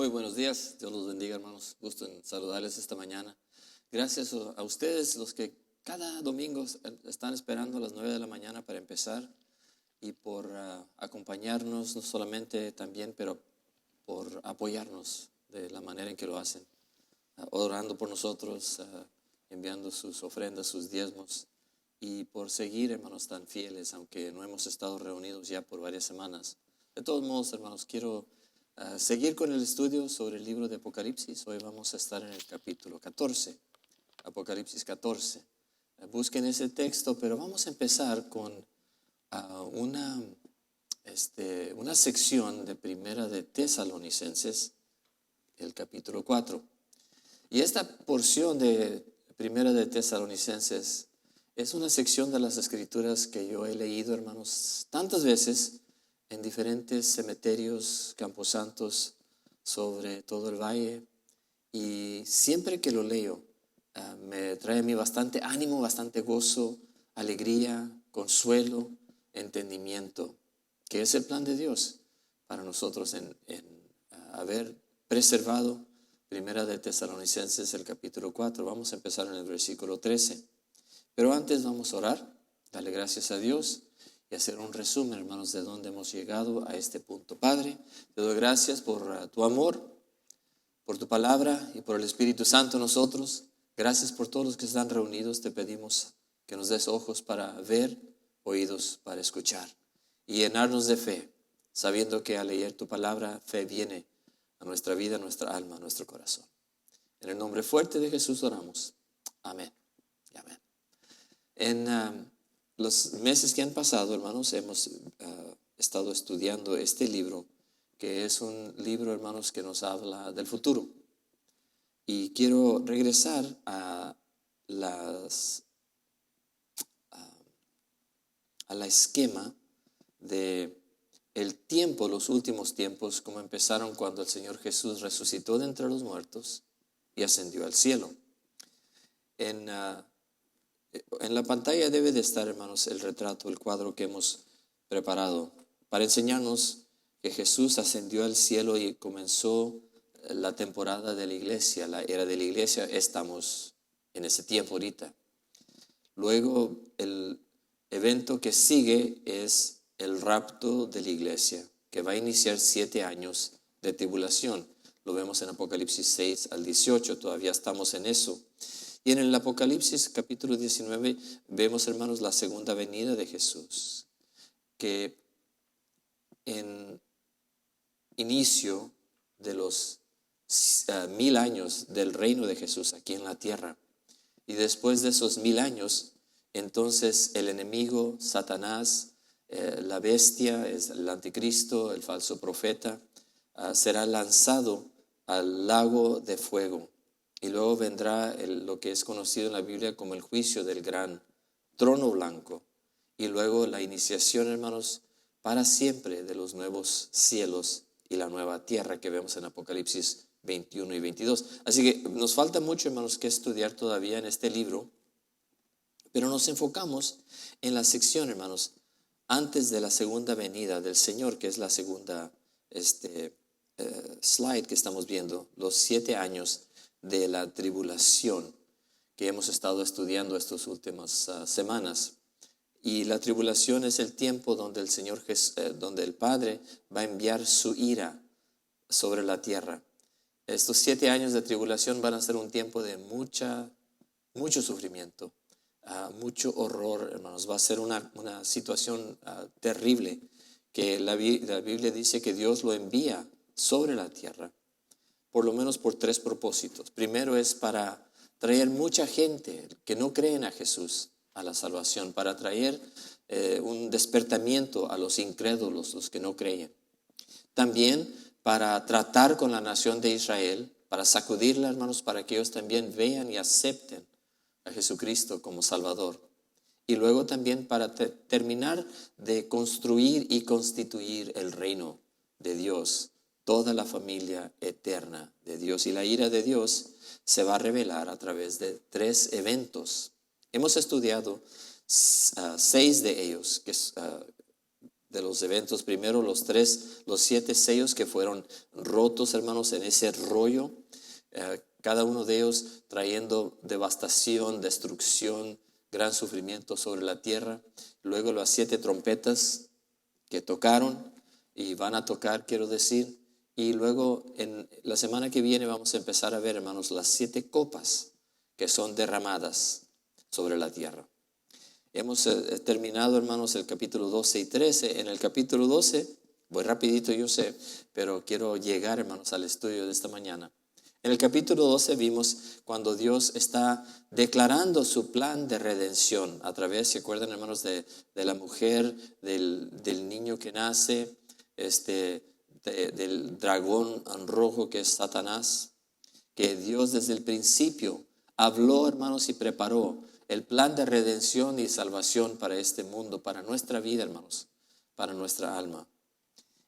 Muy buenos días, Dios los bendiga, hermanos. Gusto en saludarles esta mañana. Gracias a ustedes, los que cada domingo están esperando a las 9 de la mañana para empezar y por acompañarnos, no solamente también, pero por apoyarnos de la manera en que lo hacen, orando por nosotros, enviando sus ofrendas, sus diezmos, y por seguir, hermanos, tan fieles, aunque no hemos estado reunidos ya por varias semanas. De todos modos, hermanos, quiero seguir con el estudio sobre el libro de Apocalipsis. Hoy vamos a estar en el capítulo 14, Apocalipsis 14. Busquen ese texto, pero vamos a empezar con una sección de Primera de Tesalonicenses, el capítulo 4. Y esta porción de Primera de Tesalonicenses es una sección de las Escrituras que yo he leído, hermanos, tantas veces en diferentes cementerios, camposantos, sobre todo el valle. Y siempre que lo leo, me trae a mí bastante ánimo, bastante gozo, alegría, consuelo, entendimiento, que es el plan de Dios para nosotros en haber preservado Primera de Tesalonicenses, el capítulo 4. Vamos a empezar en el versículo 13. Pero antes vamos a orar, darle gracias a Dios y hacer un resumen, hermanos, de dónde hemos llegado a este punto. Padre, te doy gracias por tu amor, por tu palabra y por el Espíritu Santo en nosotros. Gracias por todos los que están reunidos. Te pedimos que nos des ojos para ver, oídos para escuchar y llenarnos de fe, sabiendo que al leer tu palabra, fe viene a nuestra vida, a nuestra alma, a nuestro corazón. En el nombre fuerte de Jesús oramos. Amén y amén. En los meses que han pasado, hermanos, hemos estado estudiando este libro, que es un libro, hermanos, que nos habla del futuro. Y quiero regresar a la esquema de el tiempo, los últimos tiempos, como empezaron cuando el Señor Jesús resucitó de entre los muertos y ascendió al cielo. En la pantalla debe de estar, hermanos, el retrato, el cuadro que hemos preparado para enseñarnos que Jesús ascendió al cielo y comenzó la temporada de la iglesia, la era de la iglesia. Estamos en ese tiempo ahorita. Luego el evento que sigue es el rapto de la iglesia, que va a iniciar 7 años de tribulación. Lo vemos en Apocalipsis 6 al 18, todavía estamos en eso. Y en el Apocalipsis capítulo 19 vemos, hermanos, la segunda venida de Jesús, que en inicio de los 1000 años del reino de Jesús aquí en la tierra, y después de esos 1000 años, entonces el enemigo, Satanás, la bestia, es el anticristo, el falso profeta, será lanzado al lago de fuego. Y luego vendrá lo que es conocido en la Biblia como el juicio del gran trono blanco. Y luego la iniciación, hermanos, para siempre de los nuevos cielos y la nueva tierra que vemos en Apocalipsis 21 y 22. Así que nos falta mucho, hermanos, que estudiar todavía en este libro. Pero nos enfocamos en la sección, hermanos, antes de la segunda venida del Señor, que es la segunda slide que estamos viendo, los 7 años de la tribulación que hemos estado estudiando estas últimas semanas. Y la tribulación es el tiempo donde el Señor, donde el Padre va a enviar su ira sobre la tierra. Estos 7 años de tribulación van a ser un tiempo de mucho sufrimiento, mucho horror, hermanos. Va a ser una situación terrible que la Biblia dice que Dios lo envía sobre la tierra, por lo menos por 3 propósitos. Primero es para traer mucha gente que no creen a Jesús a la salvación, para traer un despertamiento a los incrédulos, los que no creen. También para tratar con la nación de Israel, para sacudirla, hermanos, para que ellos también vean y acepten a Jesucristo como Salvador. Y luego también para terminar de construir y constituir el reino de Dios, toda la familia eterna de Dios. Y la ira de Dios se va a revelar a través de 3 eventos. Hemos estudiado 6 de ellos, que de los eventos. Primero los 7 sellos que fueron rotos, hermanos, en ese rollo. Cada uno de ellos trayendo devastación, destrucción, gran sufrimiento sobre la tierra. Luego las 7 trompetas que tocaron y van a tocar, quiero decir. Y luego en la semana que viene vamos a empezar a ver, hermanos, las 7 copas que son derramadas sobre la tierra. Hemos terminado, hermanos, el capítulo 12 y 13. En el capítulo 12, voy rapidito, yo sé, pero quiero llegar, hermanos, al estudio de esta mañana. En el capítulo 12 vimos cuando Dios está declarando su plan de redención a través, ¿se acuerdan, hermanos, de la mujer, del niño que nace, del dragón rojo que es Satanás? Que Dios desde el principio habló, hermanos, y preparó el plan de redención y salvación para este mundo, para nuestra vida, hermanos, para nuestra alma.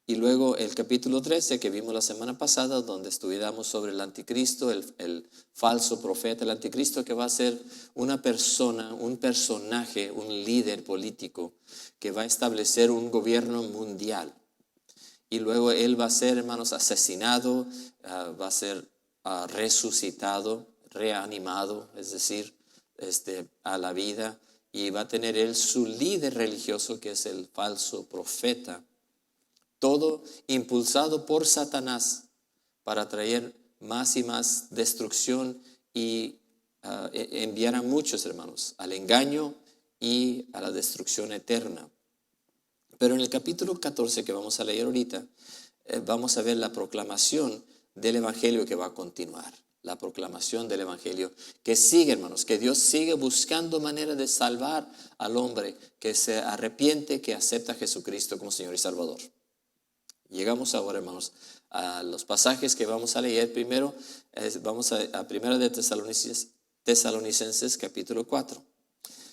Y luego el capítulo 13 que vimos la semana pasada, donde estudiamos sobre el anticristo, el falso profeta, el anticristo que va a ser una persona, un personaje, un líder político que va a establecer un gobierno mundial. Y luego él va a ser, hermanos, asesinado, va a ser resucitado, reanimado, es decir, a la vida, y va a tener él su líder religioso, que es el falso profeta. Todo impulsado por Satanás para traer más y más destrucción y enviar a muchos, hermanos, al engaño y a la destrucción eterna. Pero en el capítulo 14 que vamos a leer ahorita, vamos a ver la proclamación del evangelio que va a continuar. La proclamación del evangelio que sigue, hermanos, que Dios sigue buscando manera de salvar al hombre que se arrepiente, que acepta a Jesucristo como Señor y Salvador. Llegamos ahora, hermanos, a los pasajes que vamos a leer. Primero, vamos a Primera de Tesalonicenses capítulo 4.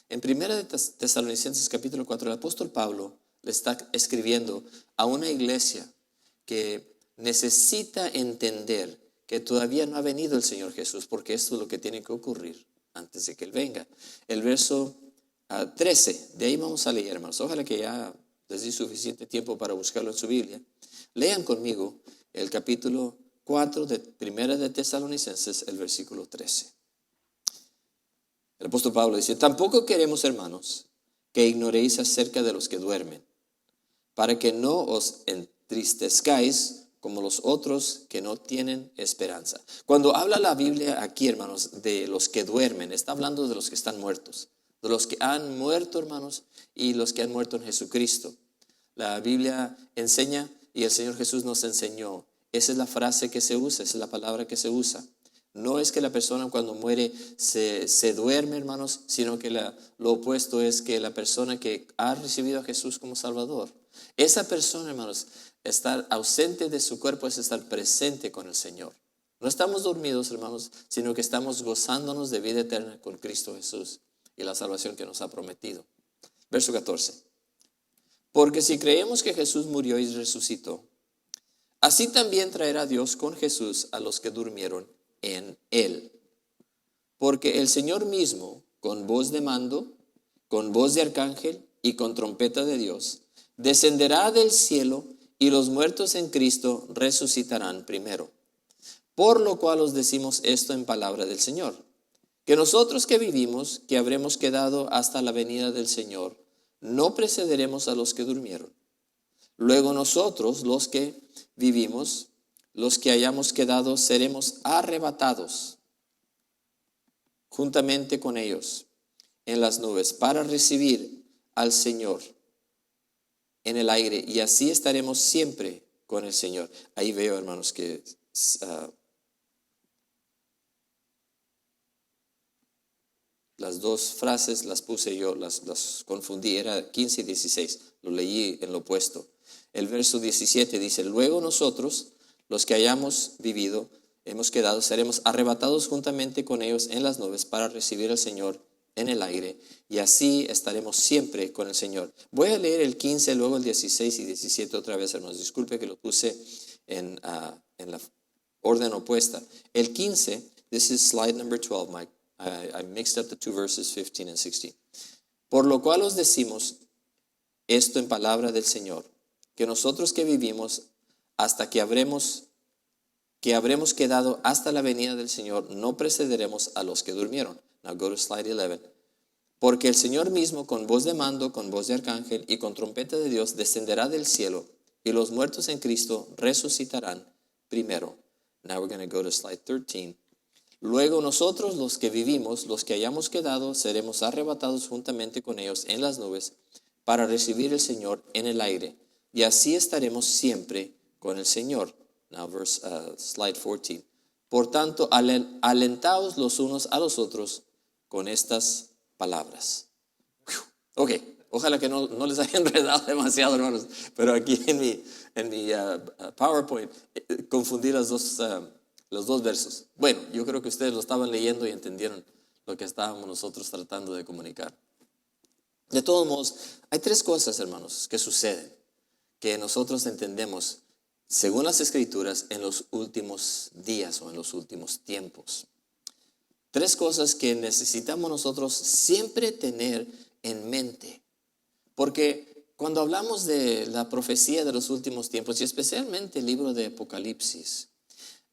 En Primera de Tesalonicenses capítulo 4, el apóstol Pablo le está escribiendo a una iglesia que necesita entender que todavía no ha venido el Señor Jesús, porque esto es lo que tiene que ocurrir antes de que Él venga. El verso 13, de ahí vamos a leer, hermanos. Ojalá que ya les di suficiente tiempo para buscarlo en su Biblia. Lean conmigo el capítulo 4 de Primera de Tesalonicenses, el versículo 13. El apóstol Pablo dice: tampoco queremos, hermanos, que ignoréis acerca de los que duermen, para que no os entristezcáis como los otros que no tienen esperanza. Cuando habla la Biblia aquí, hermanos, de los que duermen, está hablando de los que están muertos, de los que han muerto, hermanos, y los que han muerto en Jesucristo. La Biblia enseña, y el Señor Jesús nos enseñó, esa es la frase que se usa, esa es la palabra que se usa. No es que la persona cuando muere se duerme, hermanos, sino que lo opuesto es que la persona que ha recibido a Jesús como Salvador, esa persona, hermanos, estar ausente de su cuerpo es estar presente con el Señor. No estamos dormidos, hermanos, sino que estamos gozándonos de vida eterna con Cristo Jesús y la salvación que nos ha prometido. Verso 14. Porque si creemos que Jesús murió y resucitó, así también traerá Dios con Jesús a los que durmieron en Él. Porque el Señor mismo, con voz de mando, con voz de arcángel y con trompeta de Dios, descenderá del cielo, y los muertos en Cristo resucitarán primero. Por lo cual os decimos esto en palabra del Señor, que nosotros que vivimos, que habremos quedado hasta la venida del Señor, no precederemos a los que durmieron. Luego nosotros, los que vivimos, los que hayamos quedado, seremos arrebatados juntamente con ellos en las nubes para recibir al Señor en el aire, y así estaremos siempre con el Señor. Ahí veo, hermanos, que las dos frases las puse yo, las confundí, era 15 y 16, lo leí en lo opuesto. El verso 17 dice: luego nosotros, los que hayamos vivido, hemos quedado, seremos arrebatados juntamente con ellos en las nubes para recibir al Señor en el aire, y así estaremos siempre con el Señor. Voy a leer el 15, luego el 16 y 17 otra vez, hermanos. Disculpe que lo puse en la orden opuesta. El 15, this is slide number 12, Mike. I mixed up the two verses 15 and 16. Por lo cual os decimos, esto en palabra del Señor, que nosotros que vivimos hasta que habremos quedado hasta la venida del Señor, no precederemos a los que durmieron. Now go to slide 11. Porque el Señor mismo, con voz de mando, con voz de arcángel y con trompeta de Dios, descenderá del cielo, y los muertos en Cristo resucitarán primero. Now we're going to go to slide 13. Luego nosotros, los que vivimos, los que hayamos quedado, seremos arrebatados juntamente con ellos en las nubes para recibir el Señor en el aire. Y así estaremos siempre con el Señor. Now slide 14. Por tanto, alentaos los unos a los otros con estas palabras. Ok, ojalá que no les haya enredado demasiado, hermanos, pero aquí en mi PowerPoint confundí los dos versos. Bueno, yo creo que ustedes lo estaban leyendo y entendieron lo que estábamos nosotros tratando de comunicar. De todos modos, hay tres cosas, hermanos, que suceden, que nosotros entendemos según las Escrituras en los últimos días o en los últimos tiempos. Tres cosas que necesitamos nosotros siempre tener en mente. Porque cuando hablamos de la profecía de los últimos tiempos, y especialmente el libro de Apocalipsis,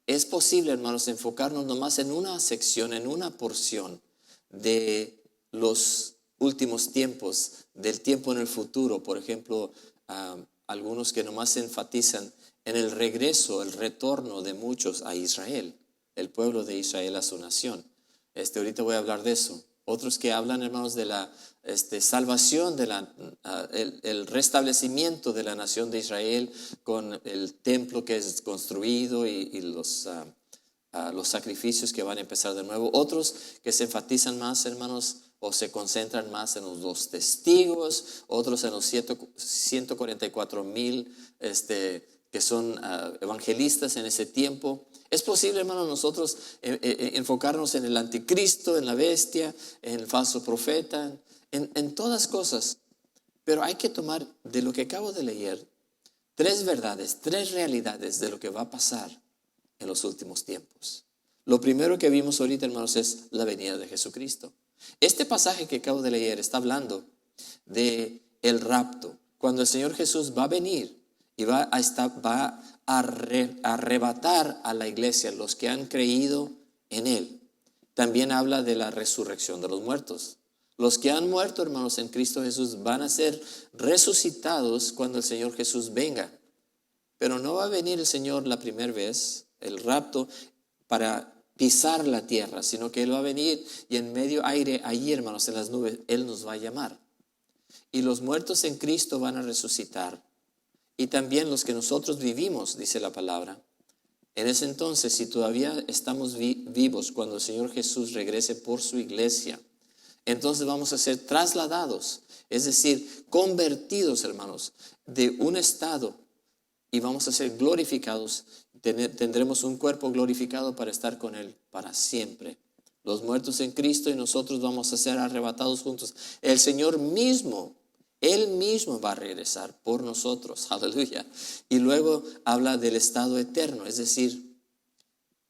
es posible, hermanos, enfocarnos nomás en una sección, en una porción de los últimos tiempos, del tiempo en el futuro. Por ejemplo, algunos que nomás se enfatizan en el regreso, el retorno de muchos a Israel, el pueblo de Israel a su nación. Ahorita voy a hablar de eso. Otros que hablan, hermanos, de la salvación, el restablecimiento de la nación de Israel con el templo que es construido y los sacrificios que van a empezar de nuevo. Otros que se enfatizan más, hermanos, o se concentran más en los dos testigos. Otros en los 144,000 que son evangelistas en ese tiempo. Es posible, hermanos, nosotros enfocarnos en el anticristo, en la bestia, en el falso profeta, en todas cosas. Pero hay que tomar de lo que acabo de leer tres verdades, tres realidades de lo que va a pasar en los últimos tiempos. Lo primero que vimos ahorita, hermanos, es la venida de Jesucristo. Este pasaje que acabo de leer está hablando de el rapto, cuando el Señor Jesús va a venir y va a arrebatar a la iglesia, los que han creído en Él. También habla de la resurrección de los muertos. Los que han muerto, hermanos, en Cristo Jesús van a ser resucitados cuando el Señor Jesús venga. Pero no va a venir el Señor la primera vez, el rapto, para pisar la tierra, sino que Él va a venir y en medio aire, allí, hermanos, en las nubes, Él nos va a llamar. Y los muertos en Cristo van a resucitar. Y también los que nosotros vivimos, dice la palabra. En ese entonces, si todavía estamos vivos cuando el Señor Jesús regrese por su iglesia, entonces vamos a ser trasladados, es decir, convertidos, hermanos, de un estado y vamos a ser glorificados. Tendremos un cuerpo glorificado para estar con Él para siempre. Los muertos en Cristo y nosotros vamos a ser arrebatados juntos. El Señor mismo, Él mismo va a regresar por nosotros, aleluya. Y luego habla del estado eterno, es decir,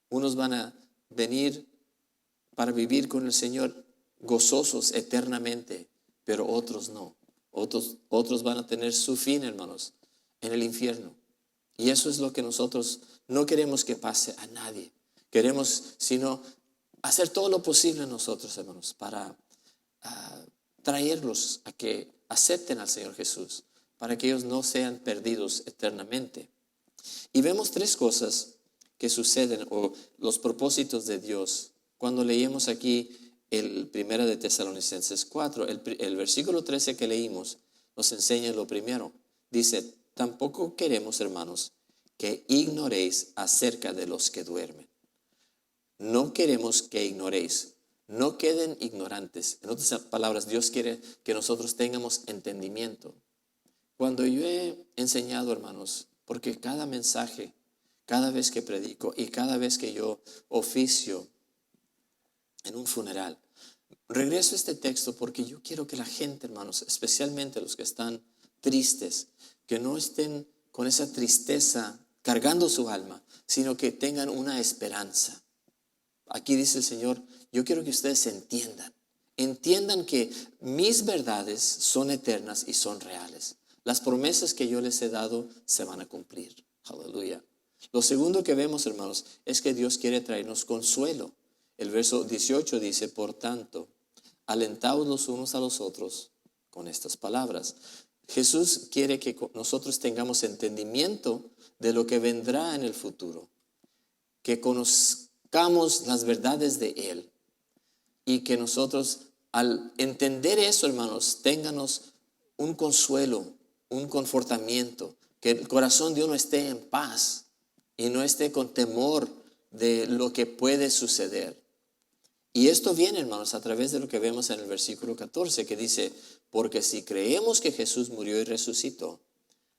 unos van a venir para vivir con el Señor gozosos eternamente, pero otros no. Otros van a tener su fin, hermanos, en el infierno. Y eso es lo que nosotros no queremos que pase a nadie. Queremos, sino hacer todo lo posible nosotros, hermanos, para traerlos a que acepten al Señor Jesús, para que ellos no sean perdidos eternamente. Y vemos tres cosas que suceden, o los propósitos de Dios. Cuando leímos aquí el 1 de Tesalonicenses 4, el versículo 13 que leímos nos enseña lo primero. Dice, tampoco queremos, hermanos, que ignoréis acerca de los que duermen. No queremos que ignoréis. No queden ignorantes. En otras palabras, Dios quiere que nosotros tengamos entendimiento. Cuando yo he enseñado, hermanos, porque cada mensaje, cada vez que predico y cada vez que yo oficio en un funeral, regreso a este texto porque yo quiero que la gente, hermanos, especialmente los que están tristes, que no estén con esa tristeza cargando su alma, sino que tengan una esperanza. Aquí dice el Señor, yo quiero que ustedes entiendan entiendan que mis verdades son eternas y son reales. Las promesas que yo les he dado se van a cumplir. Aleluya. Lo segundo que vemos, hermanos, es que Dios quiere traernos consuelo. El verso 18 dice, por tanto, alentaos los unos a los otros con estas palabras. Jesús quiere que nosotros tengamos entendimiento de lo que vendrá en el futuro, que conozcamos las verdades de Él y que nosotros, al entender eso, hermanos, ténganos un consuelo, un confortamiento, que el corazón de uno esté en paz y no esté con temor de lo que puede suceder. Y esto viene, hermanos, a través de lo que vemos en el versículo 14, que dice, porque si creemos que Jesús murió y resucitó,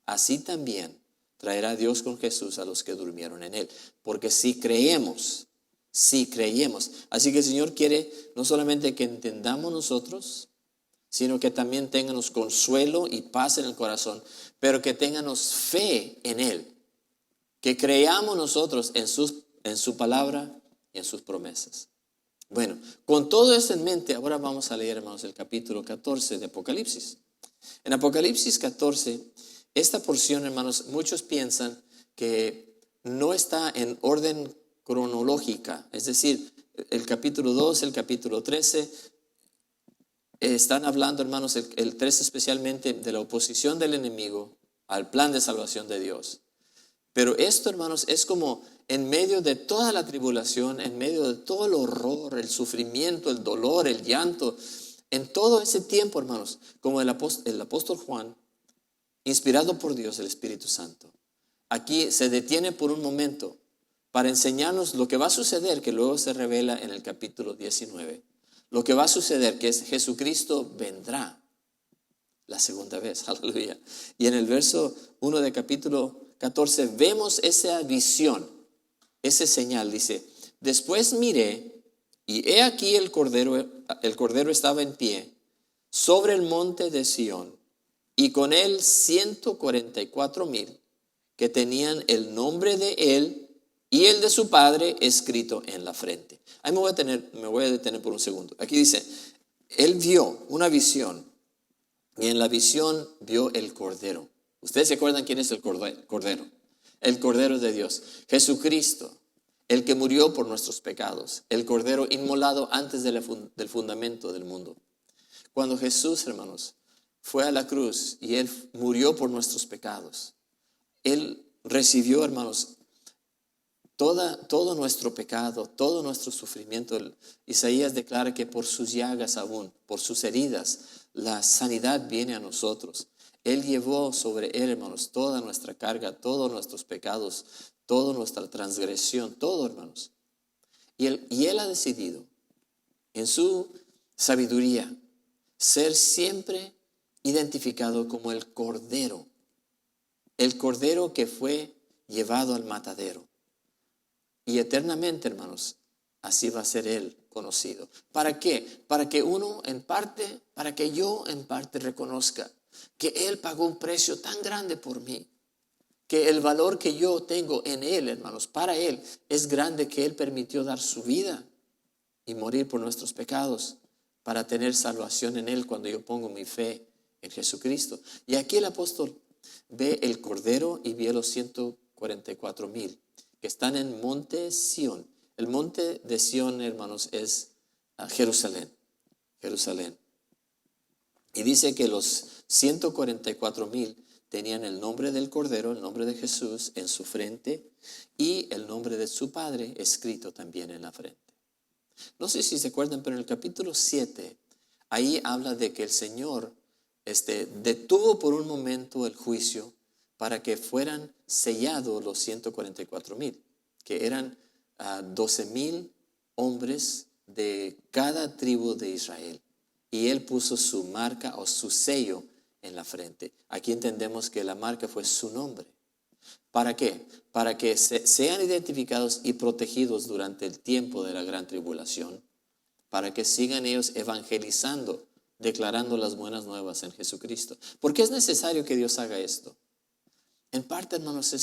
así también traerá Dios con Jesús a los que durmieron en Él. Porque si creemos. Así que el Señor quiere no solamente que entendamos nosotros, sino que también ténganos consuelo y paz en el corazón, pero que ténganos fe en Él. Que creamos nosotros en su palabra y en sus promesas. Bueno, con todo esto en mente, ahora vamos a leer, hermanos, el capítulo 14 de Apocalipsis. En Apocalipsis 14, esta porción, hermanos, muchos piensan que no está en orden cronológica. Es decir, el capítulo 2, el capítulo 13, están hablando, hermanos, el 13 especialmente de la oposición del enemigo al plan de salvación de Dios. Pero esto, hermanos, es como en medio de toda la tribulación, en medio de todo el horror, el sufrimiento, el dolor, el llanto, en todo ese tiempo, hermanos, como el apóstol Juan, inspirado por Dios, el Espíritu Santo, aquí se detiene por un momento para enseñarnos lo que va a suceder, que luego se revela en el capítulo 19. Lo que va a suceder, que es Jesucristo vendrá la segunda vez, aleluya. Y en el verso 1 del capítulo 14 vemos esa visión, ese señal. Dice, después miré y he aquí el cordero estaba en pie sobre el monte de Sión y con él 144,000 que tenían el nombre de él y el de su padre escrito en la frente. Ahí me voy a detener por un segundo. Aquí dice, él vio una visión y en la visión vio el cordero. ¿Ustedes se acuerdan quién es el cordero? El cordero de Dios, Jesucristo, el que murió por nuestros pecados, el cordero inmolado antes del fundamento del mundo. Cuando Jesús, hermanos, fue a la cruz y Él murió por nuestros pecados, Él recibió, hermanos, todo nuestro pecado, todo nuestro sufrimiento. Isaías declara que por sus llagas aún, por sus heridas, la sanidad viene a nosotros. Él llevó sobre Él, hermanos, toda nuestra carga, todos nuestros pecados, toda nuestra transgresión, todo, hermanos. Y Él ha decidido, en su sabiduría, ser siempre identificado como el cordero que fue llevado al matadero. Y eternamente, hermanos, así va a ser Él conocido. ¿Para qué? Para que yo en parte reconozca que Él pagó un precio tan grande por mí, que el valor que yo tengo en Él, hermanos, para Él, es grande, que Él permitió dar su vida y morir por nuestros pecados para tener salvación en Él cuando yo pongo mi fe en Jesucristo. Y aquí el apóstol ve el cordero y ve los 144,000 que están en monte Sión. El monte de Sión, hermanos, es Jerusalén. Y dice que los 144,000 tenían el nombre del Cordero, el nombre de Jesús en su frente y el nombre de su Padre escrito también en la frente. No sé si se acuerdan, pero en el capítulo 7, ahí habla de que el Señor detuvo por un momento el juicio para que fueran sellados los 144,000, que eran 12,000 hombres de cada tribu de Israel. Y Él puso su marca o su sello en la frente. Aquí entendemos que la marca fue su nombre. ¿Para qué? Para que sean identificados y protegidos durante el tiempo de la gran tribulación, para que sigan ellos evangelizando, declarando las buenas nuevas en Jesucristo. ¿Por qué es necesario que Dios haga esto? En parte, hermanos,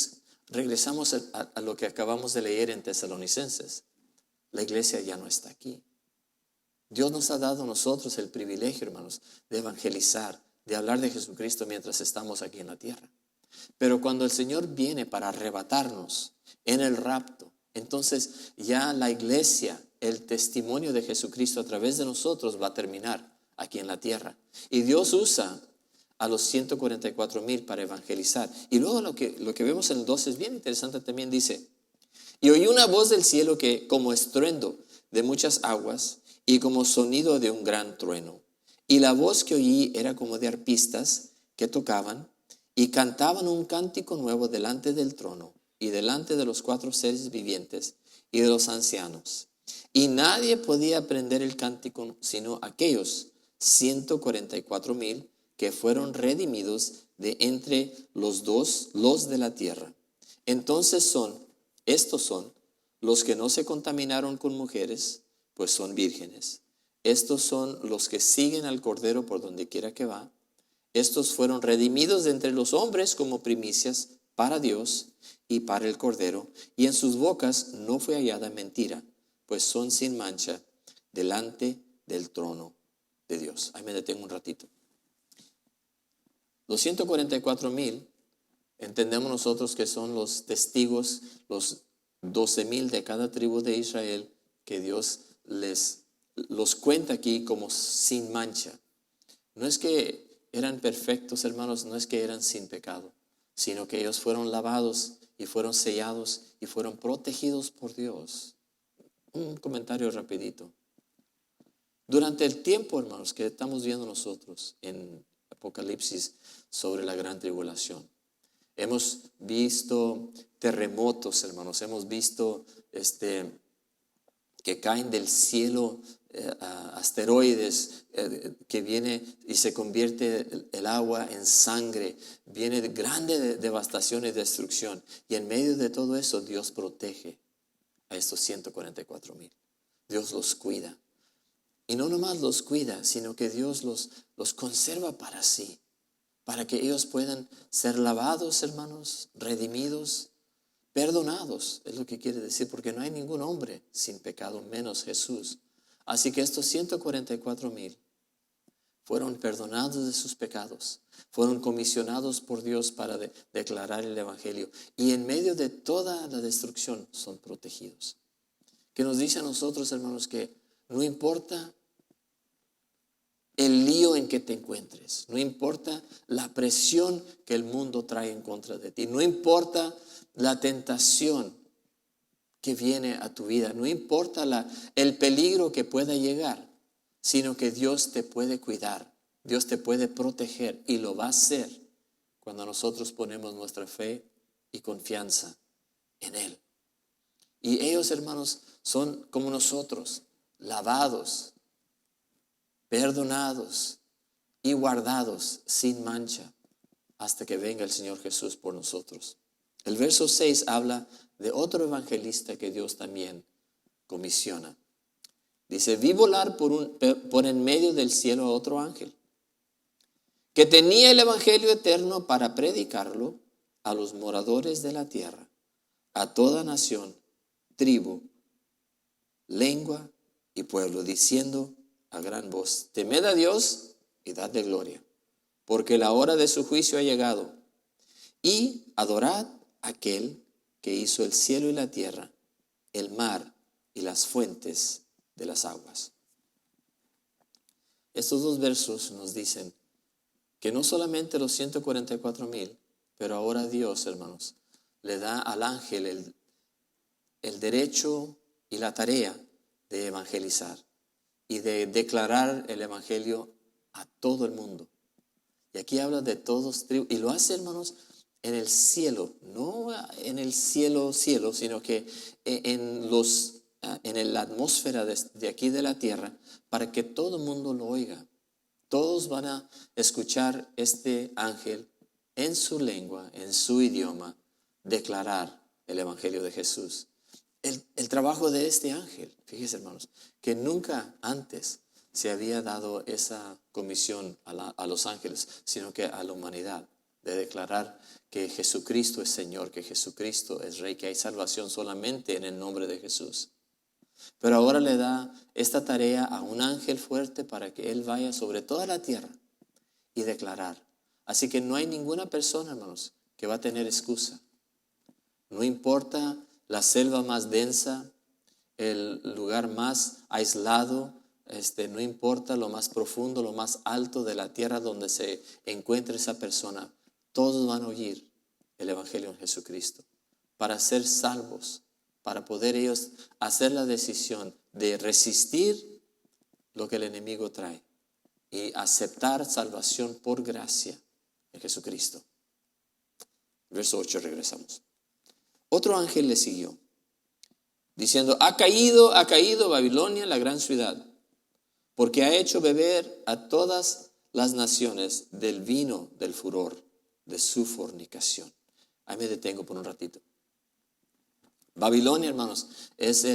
regresamos a lo que acabamos de leer en Tesalonicenses. La iglesia ya no está aquí. Dios nos ha dado a nosotros el privilegio, hermanos, de evangelizar, de hablar de Jesucristo mientras estamos aquí en la tierra. Pero cuando el Señor viene para arrebatarnos en el rapto, entonces ya la iglesia, el testimonio de Jesucristo a través de nosotros va a terminar aquí en la tierra. Y Dios usa a los 144,000 para evangelizar. Y luego lo que vemos en el 12 es bien interesante también, dice: y oí una voz del cielo que como estruendo de muchas aguas y como sonido de un gran trueno. Y la voz que oí era como de arpistas que tocaban y cantaban un cántico nuevo delante del trono y delante de los 4 seres vivientes y de los ancianos. Y nadie podía aprender el cántico sino aquellos 144,000 que fueron redimidos de entre los de la tierra. Entonces estos son los que no se contaminaron con mujeres, pues son vírgenes. Estos son los que siguen al Cordero por donde quiera que va. Estos fueron redimidos de entre los hombres como primicias para Dios y para el Cordero, y en sus bocas no fue hallada mentira, pues son sin mancha delante del trono de Dios. Ahí me detengo un ratito. Los 144,000 entendemos nosotros que son los testigos, los 12,000 de cada tribu de Israel, que Dios los cuenta aquí como sin mancha. No es que eran perfectos, hermanos, no es que eran sin pecado, sino que ellos fueron lavados y fueron sellados y fueron protegidos por Dios. Un comentario rapidito. Durante el tiempo, hermanos, que estamos viendo nosotros en Apocalipsis sobre la gran tribulación, hemos visto terremotos, hermanos, hemos visto que caen del cielo asteroides, que viene y se convierte el agua en sangre, viene de grande devastación y destrucción. Y en medio de todo eso Dios protege a estos 144,000. Dios los cuida. Y no nomás los cuida, sino que Dios los conserva para sí, para que ellos puedan ser lavados, hermanos, redimidos, perdonados, es lo que quiere decir, porque no hay ningún hombre sin pecado, menos Jesús. Así que estos 144,000 fueron perdonados de sus pecados, fueron comisionados por Dios para declarar el Evangelio, y en medio de toda la destrucción son protegidos. Que nos dice a nosotros, hermanos, que no importa el lío en que te encuentres, no importa la presión que el mundo trae en contra de ti, no importa la tentación que viene a tu vida, no importa el peligro que pueda llegar, sino que Dios te puede cuidar, Dios te puede proteger, y lo va a hacer cuando nosotros ponemos nuestra fe y confianza en Él. Y ellos, hermanos, son como nosotros, lavados, perdonados y guardados sin mancha hasta que venga el Señor Jesús por nosotros. El verso 6 habla de otro evangelista que Dios también comisiona. Dice: vi volar por en medio del cielo a otro ángel, que tenía el evangelio eterno para predicarlo a los moradores de la tierra, a toda nación, tribu, lengua y pueblo, diciendo a gran voz: temed a Dios y dadle gloria, porque la hora de su juicio ha llegado, y adorad a aquel que hizo el cielo y la tierra, el mar y las fuentes de las aguas. Estos dos versos nos dicen que no solamente los 144,000, pero ahora Dios, hermanos, le da al ángel el derecho y la tarea de evangelizar y de declarar el evangelio a todo el mundo. Y aquí habla de todos, y lo hace, hermanos, en el cielo, no en el cielo, sino que en la atmósfera de aquí de la tierra, para que todo el mundo lo oiga. Todos van a escuchar este ángel en su lengua, en su idioma, declarar el evangelio de Jesús. El trabajo de este ángel, fíjense, hermanos, que nunca antes se había dado esa comisión a los ángeles, sino que a la humanidad, de declarar que Jesucristo es Señor, que Jesucristo es Rey, que hay salvación solamente en el nombre de Jesús. Pero ahora le da esta tarea a un ángel fuerte para que él vaya sobre toda la tierra y declarar. Así que no hay ninguna persona, hermanos, que va a tener excusa. No importa la selva más densa, el lugar más aislado, no importa lo más profundo, lo más alto de la tierra donde se encuentre esa persona, todos van a oír el Evangelio en Jesucristo para ser salvos, para poder ellos hacer la decisión de resistir lo que el enemigo trae y aceptar salvación por gracia en Jesucristo. Verso 8, regresamos. Otro ángel le siguió, diciendo: ha caído Babilonia, la gran ciudad, porque ha hecho beber a todas las naciones del vino del furor de su fornicación. Ahí me detengo por un ratito. Babilonia, hermanos, es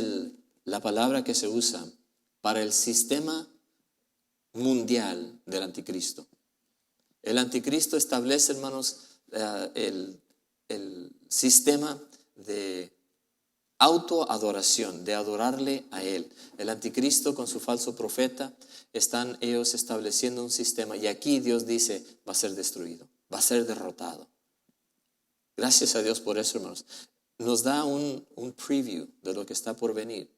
la palabra que se usa para el sistema mundial del anticristo. El anticristo establece, hermanos, el sistema de autoadoración, de adorarle a él. El anticristo con su falso profeta están ellos estableciendo un sistema, y aquí Dios dice: va a ser destruido, va a ser derrotado. Gracias a Dios por eso, hermanos. Nos da un preview de lo que está por venir,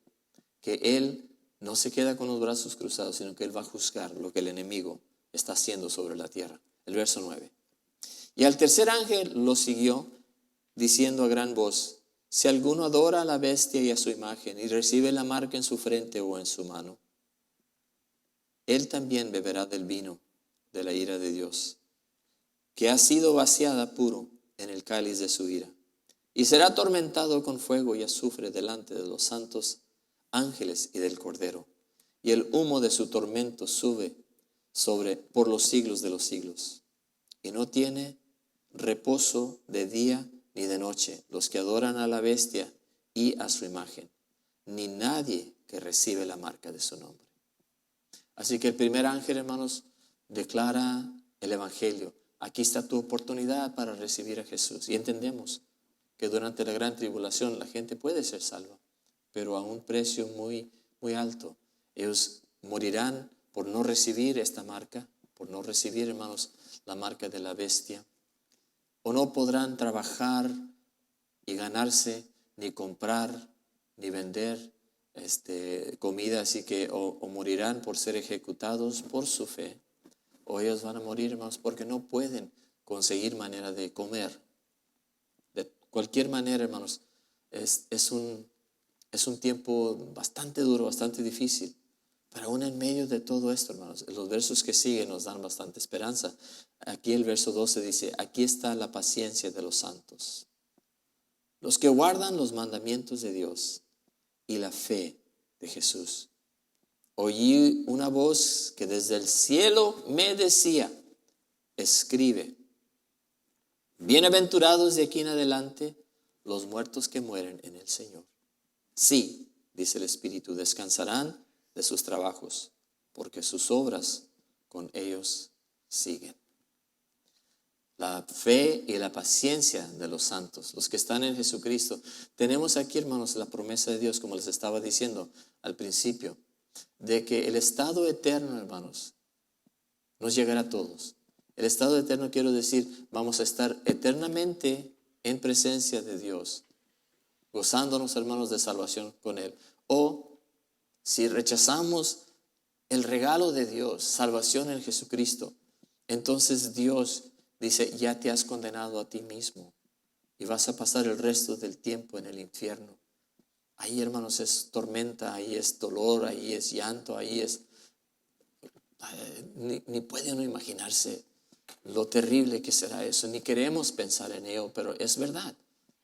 que Él no se queda con los brazos cruzados, sino que Él va a juzgar lo que el enemigo está haciendo sobre la tierra. El verso 9. Y al tercer ángel lo siguió, diciendo a gran voz: si alguno adora a la bestia y a su imagen, y recibe la marca en su frente o en su mano, él también beberá del vino de la ira de Dios, que ha sido vaciada puro en el cáliz de su ira. Y será atormentado con fuego y azufre delante de los santos ángeles y del Cordero. Y el humo de su tormento sube por los siglos de los siglos. Y no tiene reposo de día ni de noche los que adoran a la bestia y a su imagen, ni nadie que recibe la marca de su nombre. Así que el primer ángel, hermanos, declara el Evangelio. Aquí está tu oportunidad para recibir a Jesús. Y entendemos que durante la gran tribulación la gente puede ser salva, pero a un precio muy, muy alto. Ellos morirán por no recibir esta marca, por no recibir, hermanos, la marca de la bestia. O no podrán trabajar y ganarse, ni comprar, ni vender comida, así que o morirán por ser ejecutados por su fe, o ellos van a morir, hermanos, porque no pueden conseguir manera de comer. De cualquier manera, hermanos, es un tiempo bastante duro, bastante difícil. Pero aún en medio de todo esto, hermanos, los versos que siguen nos dan bastante esperanza. Aquí el verso 12 dice: aquí está la paciencia de los santos, los que guardan los mandamientos de Dios y la fe de Jesús. Oí una voz que desde el cielo me decía: escribe, bienaventurados de aquí en adelante los muertos que mueren en el Señor. Sí, dice el Espíritu, descansarán de sus trabajos, porque sus obras con ellos siguen. La fe y la paciencia de los santos, los que están en Jesucristo. Tenemos aquí, hermanos, la promesa de Dios, como les estaba diciendo al principio, de que el estado eterno, hermanos, nos llegará a todos. El estado eterno, quiero decir, vamos a estar eternamente en presencia de Dios, gozándonos, hermanos, de salvación con Él. O si rechazamos el regalo de Dios, salvación en Jesucristo, entonces Dios dice: ya te has condenado a ti mismo y vas a pasar el resto del tiempo en el infierno. Ahí, hermanos, es tormenta, ahí es dolor, ahí es llanto, ahí es... Ni puede uno imaginarse lo terrible que será eso, ni queremos pensar en ello, pero es verdad.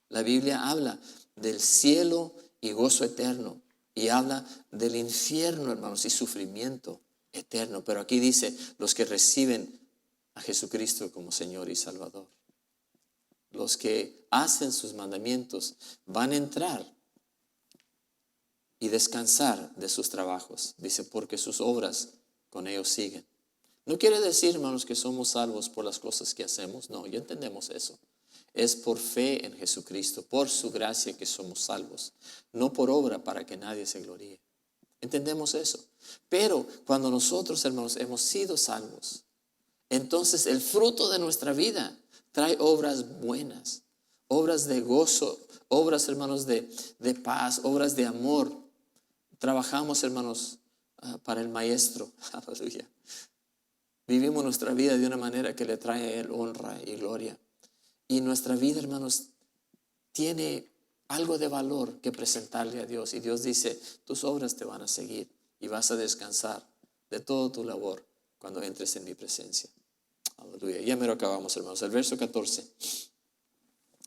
La Biblia habla del cielo y gozo eterno, y habla del infierno, hermanos, y sufrimiento eterno. Pero aquí dice: los que reciben a Jesucristo como Señor y Salvador, los que hacen sus mandamientos, van a entrar y descansar de sus trabajos. Dice: porque sus obras con ellos siguen. No quiere decir, hermanos, que somos salvos por las cosas que hacemos. No, ya entendemos eso. Es por fe en Jesucristo, por su gracia que somos salvos, no por obra para que nadie se gloríe. ¿Entendemos eso? Pero cuando nosotros, hermanos, hemos sido salvos, entonces el fruto de nuestra vida trae obras buenas, obras de gozo, obras, hermanos, de paz, obras de amor. Trabajamos, hermanos, para el Maestro. Aleluya. Vivimos nuestra vida de una manera que le trae a Él honra y gloria. Y nuestra vida, hermanos, tiene algo de valor que presentarle a Dios. Y Dios dice, tus obras te van a seguir y vas a descansar de todo tu labor cuando entres en mi presencia. Aleluya. Ya mero acabamos, hermanos. El verso 14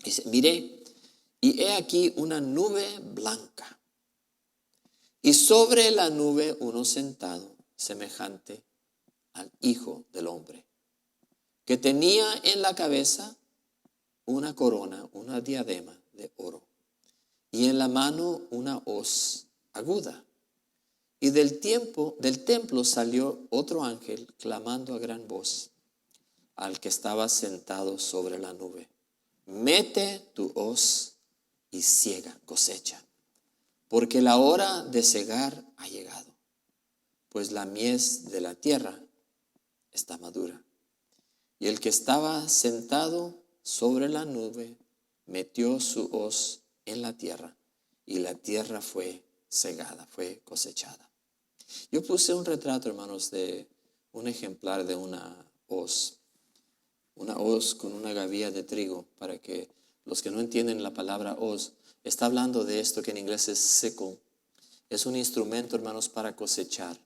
dice, miré y he aquí una nube blanca. Y sobre la nube uno sentado, semejante al Hijo del Hombre, que tenía en la cabeza una corona, una diadema de oro, y en la mano una hoz aguda. Y del templo salió otro ángel clamando a gran voz al que estaba sentado sobre la nube: mete tu hoz y siega, cosecha, porque la hora de segar ha llegado, pues la mies de la tierra está madura. Y el que estaba sentado sobre la nube metió su hoz en la tierra, y la tierra fue segada, fue cosechada. Yo puse un retrato, hermanos, de un ejemplar de una hoz con una gavilla de trigo, para que los que no entienden la palabra hoz, está hablando de esto que en inglés es sickle. Es un instrumento, hermanos, para cosechar.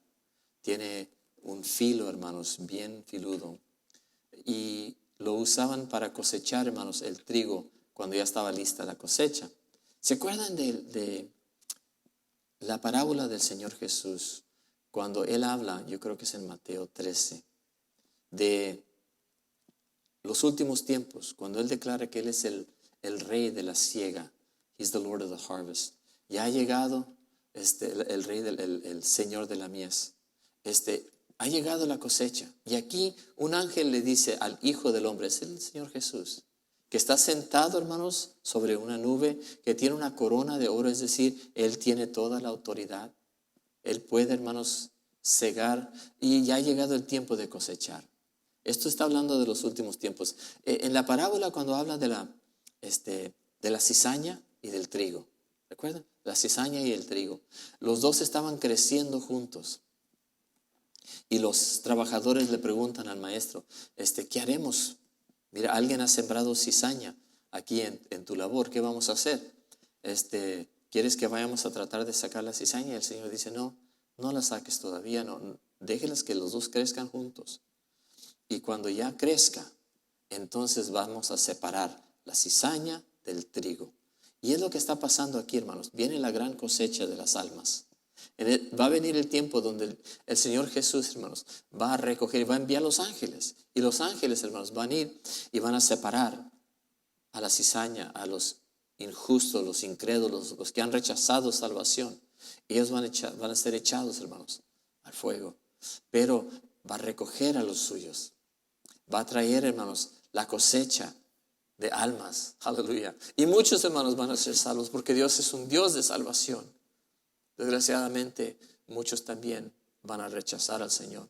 Tiene un filo, hermanos, bien filudo. Y lo usaban para cosechar, hermanos, el trigo cuando ya estaba lista la cosecha. ¿Se acuerdan de la parábola del Señor Jesús? Cuando Él habla, yo creo que es en Mateo 13, de los últimos tiempos, cuando Él declara que Él es el rey de la siega. He's the Lord of the harvest. Ya ha llegado el rey, el Señor de la mies. Ha llegado la cosecha. Y aquí un ángel le dice al Hijo del Hombre, es el Señor Jesús, que está sentado, hermanos, sobre una nube, que tiene una corona de oro, es decir, Él tiene toda la autoridad. Él puede, hermanos, cegar, y ya ha llegado el tiempo de cosechar. Esto está hablando de los últimos tiempos. En la parábola, cuando habla de la cizaña y del trigo, ¿recuerdan? La cizaña y el trigo. Los dos estaban creciendo juntos. Y los trabajadores le preguntan al maestro, ¿qué haremos? Mira, alguien ha sembrado cizaña aquí en tu labor, ¿qué vamos a hacer? ¿Quieres que vayamos a tratar de sacar la cizaña? Y el Señor dice, no la saques todavía, no, déjenlas que los dos crezcan juntos. Y cuando ya crezca, entonces vamos a separar la cizaña del trigo. Y es lo que está pasando aquí, hermanos. Viene la gran cosecha de las almas. Va a venir el tiempo donde el Señor Jesús, hermanos, va a recoger, va a enviar los ángeles. Y los ángeles, hermanos, van a ir y van a separar a la cizaña, a los injustos, los incrédulos, los que han rechazado salvación. Ellos van a ser echados, hermanos, al fuego. Pero va a recoger a los suyos. Va a traer, hermanos, la cosecha de almas. Aleluya. Y muchos, hermanos, van a ser salvos porque Dios es un Dios de salvación. Desgraciadamente, muchos también van a rechazar al Señor.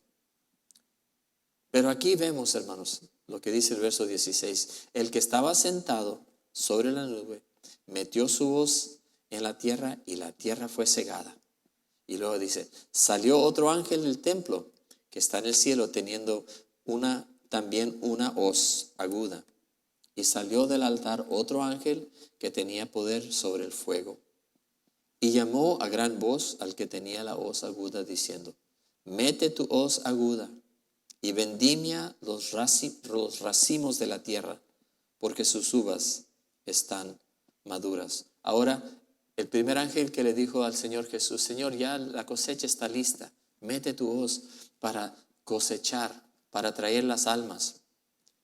Pero aquí vemos, hermanos, lo que dice el verso 16. El que estaba sentado sobre la nube metió su hoz en la tierra y la tierra fue segada. Y luego dice, salió otro ángel del templo que está en el cielo teniendo también una hoz aguda. Y salió del altar otro ángel que tenía poder sobre el fuego. Y llamó a gran voz al que tenía la hoz aguda, diciendo, mete tu hoz aguda y vendimia los racimos de la tierra, porque sus uvas están maduras. Ahora, el primer ángel que le dijo al Señor Jesús, Señor, ya la cosecha está lista, mete tu hoz para cosechar, para traer las almas.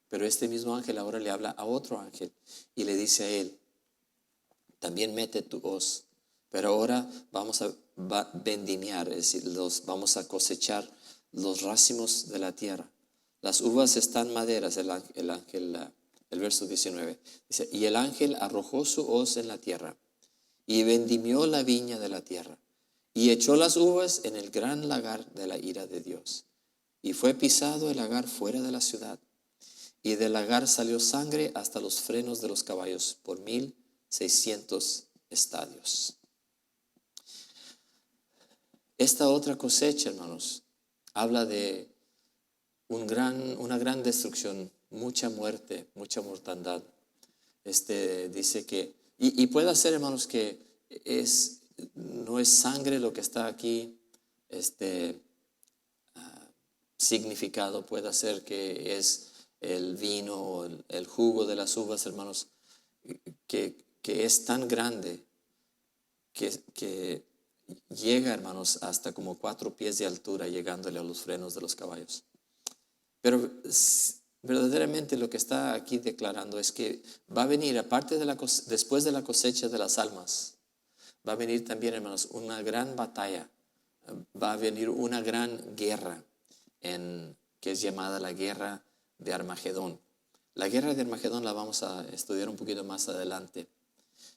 Pero este mismo ángel ahora le habla a otro ángel y le dice a él, también mete tu hoz. Pero ahora vamos a vendimiar, es decir, vamos a cosechar los racimos de la tierra. Las uvas están maduras, el el verso 19. Dice, y el ángel arrojó su hoz en la tierra y vendimió la viña de la tierra y echó las uvas en el gran lagar de la ira de Dios. Y fue pisado el lagar fuera de la ciudad, y del lagar salió sangre hasta los frenos de los caballos por 1,600 estadios. Esta otra cosecha, hermanos, habla de una gran destrucción, mucha muerte, mucha mortandad. Dice que, y puede ser, hermanos, que no es sangre lo que está aquí, significado, puede ser que es el vino o el jugo de las uvas, hermanos, que es tan grande que llega, hermanos, hasta como 4 pies de altura, llegándole a los frenos de los caballos. Pero verdaderamente lo que está aquí declarando es que va a venir, aparte después de la cosecha de las almas, va a venir también, hermanos, una gran batalla, va a venir una gran guerra, que es llamada la guerra de Armagedón. La guerra de Armagedón la vamos a estudiar un poquito más adelante.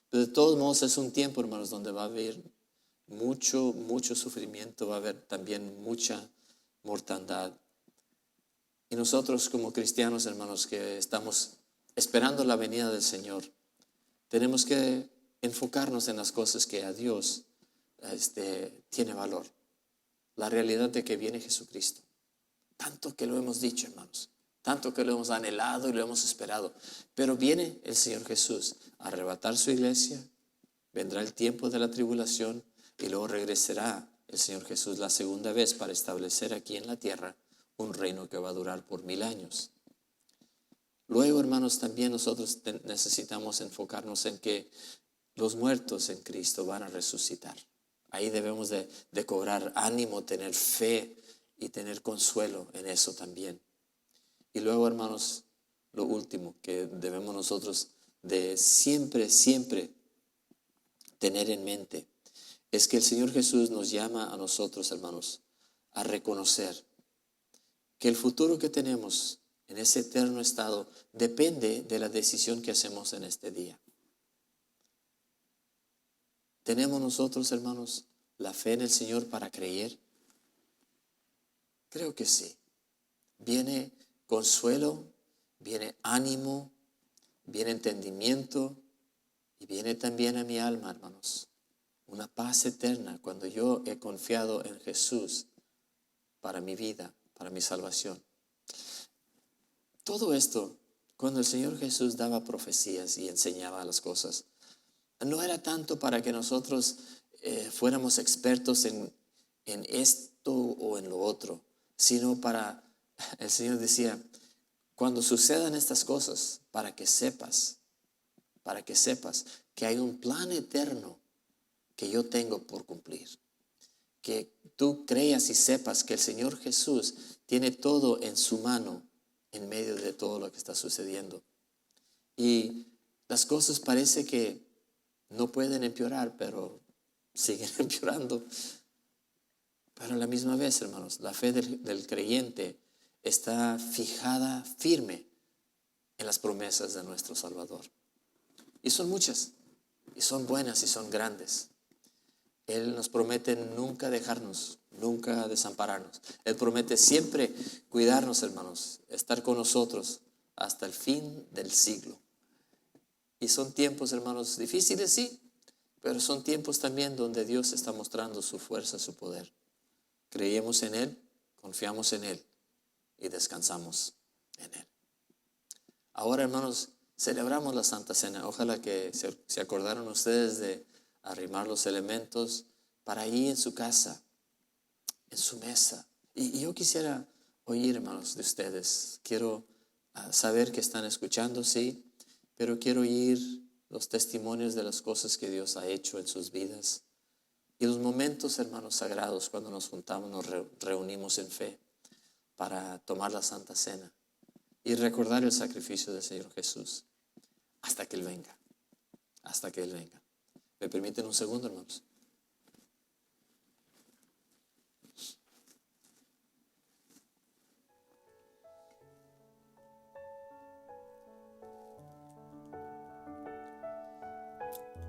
Pero de todos modos es un tiempo, hermanos, donde va a haber mucho sufrimiento, va a haber también mucha mortandad. Y nosotros como cristianos, hermanos, que estamos esperando la venida del Señor, tenemos que enfocarnos en las cosas que a Dios tiene valor. La realidad de que viene Jesucristo. Tanto que lo hemos dicho, hermanos. Tanto que lo hemos anhelado y lo hemos esperado. Pero viene el Señor Jesús a arrebatar su iglesia. Vendrá el tiempo de la tribulación y luego regresará el Señor Jesús la segunda vez para establecer aquí en la tierra un reino que va a durar por 1000 años. Luego, hermanos, también nosotros necesitamos enfocarnos en que los muertos en Cristo van a resucitar. Ahí debemos de cobrar ánimo, tener fe y tener consuelo en eso también. Y luego, hermanos, lo último que debemos nosotros de siempre tener en mente es que el Señor Jesús nos llama a nosotros, hermanos, a reconocer que el futuro que tenemos en ese eterno estado depende de la decisión que hacemos en este día. ¿Tenemos nosotros, hermanos, la fe en el Señor para creer? Creo que sí. Viene consuelo, viene ánimo, viene entendimiento y viene también a mi alma, hermanos, una paz eterna cuando yo he confiado en Jesús para mi vida, para mi salvación. Todo esto, cuando el Señor Jesús daba profecías y enseñaba las cosas, no era tanto para que nosotros fuéramos expertos en esto o en lo otro, sino el Señor decía, cuando sucedan estas cosas, para que sepas que hay un plan eterno que yo tengo por cumplir. Que tú creas y sepas que el Señor Jesús tiene todo en su mano en medio de todo lo que está sucediendo. Y las cosas parece que no pueden empeorar, pero siguen empeorando. Pero a la misma vez, hermanos, la fe del creyente está fijada firme en las promesas de nuestro Salvador. Y son muchas, y son buenas, y son grandes. Él nos promete nunca dejarnos, nunca desampararnos. Él promete siempre cuidarnos, hermanos, estar con nosotros hasta el fin del siglo. Y son tiempos, hermanos, difíciles, sí, pero son tiempos también donde Dios está mostrando su fuerza, su poder. Creemos en Él, confiamos en Él y descansamos en Él. Ahora, hermanos, celebramos la Santa Cena. Ojalá que se acordaron ustedes de arrimar los elementos para ahí en su casa, en su mesa. Y yo quisiera oír, hermanos, de ustedes. Quiero saber que están escuchando, sí, pero quiero oír los testimonios de las cosas que Dios ha hecho en sus vidas. Y los momentos, hermanos, sagrados cuando nos juntamos, nos reunimos en fe para tomar la Santa Cena y recordar el sacrificio del Señor Jesús hasta que Él venga, hasta que Él venga. ¿Me permiten un segundo, hermanos?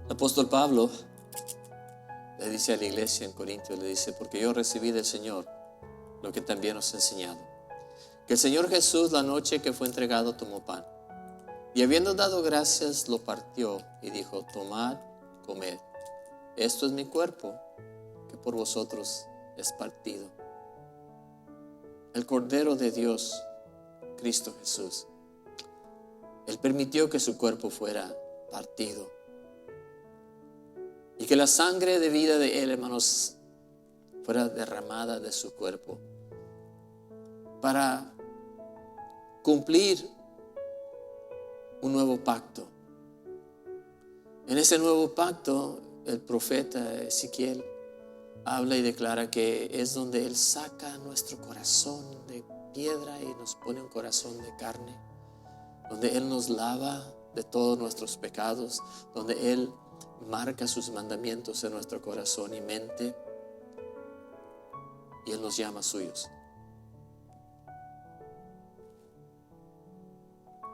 El apóstol Pablo le dice a la iglesia en Corintios, le dice, porque yo recibí del Señor lo que también os he enseñado. Que el Señor Jesús, la noche que fue entregado, tomó pan. Y habiendo dado gracias, lo partió y dijo, tomad, comed. Esto es mi cuerpo, que por vosotros es partido. El Cordero de Dios, Cristo Jesús, Él permitió que su cuerpo fuera partido. Y que la sangre de vida de Él, hermanos, fuera derramada de su cuerpo. Para cumplir un nuevo pacto. En ese nuevo pacto, el profeta Ezequiel habla y declara que es donde Él saca nuestro corazón de piedra y nos pone un corazón de carne, donde Él nos lava de todos nuestros pecados, donde Él marca sus mandamientos en nuestro corazón y mente, y Él nos llama suyos.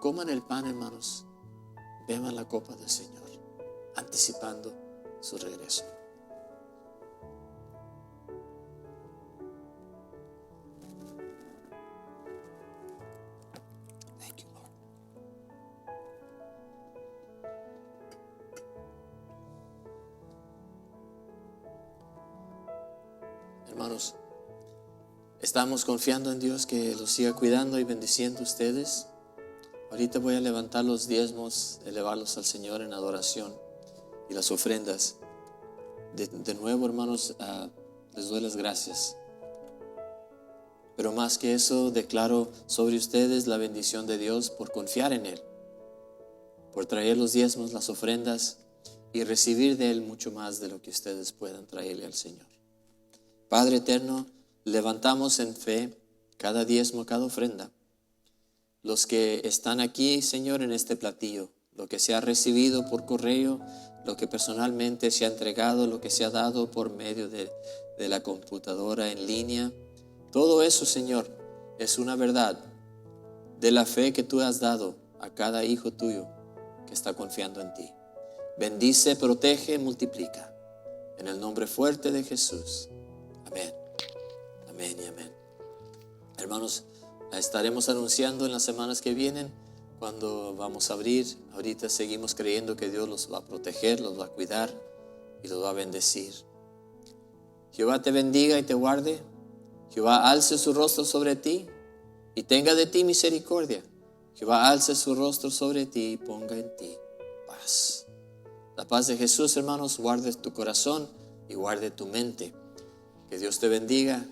Coman el pan, hermanos, beban la copa del Señor, anticipando su regreso. Thank you, Lord. Hermanos, estamos confiando en Dios que los siga cuidando y bendiciendo a ustedes. Ahorita voy a levantar los diezmos, elevarlos al Señor en adoración y las ofrendas. De nuevo, hermanos, les doy las gracias. Pero más que eso, declaro sobre ustedes la bendición de Dios por confiar en Él, por traer los diezmos, las ofrendas y recibir de Él mucho más de lo que ustedes puedan traerle al Señor. Padre eterno, levantamos en fe cada diezmo, cada ofrenda. Los que están aquí, Señor, en este platillo, lo que se ha recibido por correo, lo que personalmente se ha entregado, lo que se ha dado por medio de la computadora en línea, todo eso, Señor, es una verdad de la fe que tú has dado a cada hijo tuyo que está confiando en ti. Bendice, protege, multiplica. En el nombre fuerte de Jesús. Amén. Amén y amén. Hermanos, estaremos anunciando en las semanas que vienen cuando vamos a abrir. Ahorita seguimos creyendo que Dios los va a proteger, los va a cuidar y los va a bendecir. Jehová te bendiga y te guarde. Jehová alce su rostro sobre ti y tenga de ti misericordia. Jehová alce su rostro sobre ti y ponga en ti paz. La paz de Jesús, hermanos, guarde tu corazón y guarde tu mente. Que Dios te bendiga.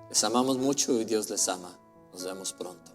Les amamos mucho y Dios les ama. Nos vemos pronto.